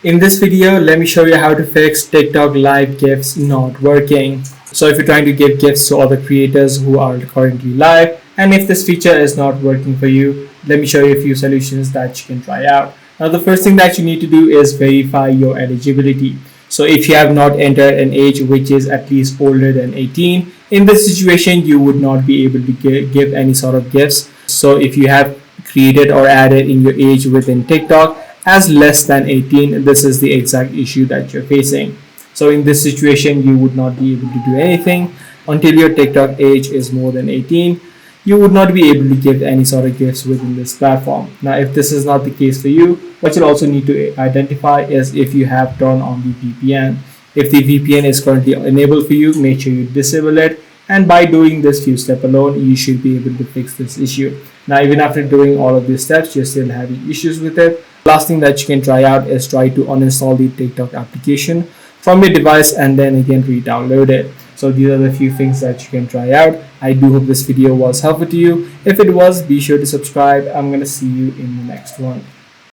In this video, let me show you how to fix TikTok live GIFs not working. So if you're trying to give GIFs to other creators who are currently live, and if this feature is not working for you, let me show you a few solutions that you can try out. Now the first thing that you need to do is verify your eligibility. So if you have not entered an age which is at least older than 18, in this situation you would not be able to give any sort of GIFs. So if you have created or added in your age within TikTok as less than 18, this is the exact issue that you're facing. So in this situation, you would not be able to do anything until your TikTok age is more than 18. You would not be able to give any sort of gifts within this platform. Now, if this is not the case for you, what you'll also need to identify is if you have turned on the VPN. If the VPN is currently enabled for you, make sure you disable it. And by doing this few steps alone, you should be able to fix this issue. Now, even after doing all of these steps, you're still having issues with it. Last thing that you can try out is try to uninstall the TikTok application from your device and then again re-download it. So these are the few things that you can try out. I do hope this video was helpful to you. If it was, be sure to subscribe. I'm going to see you in the next one.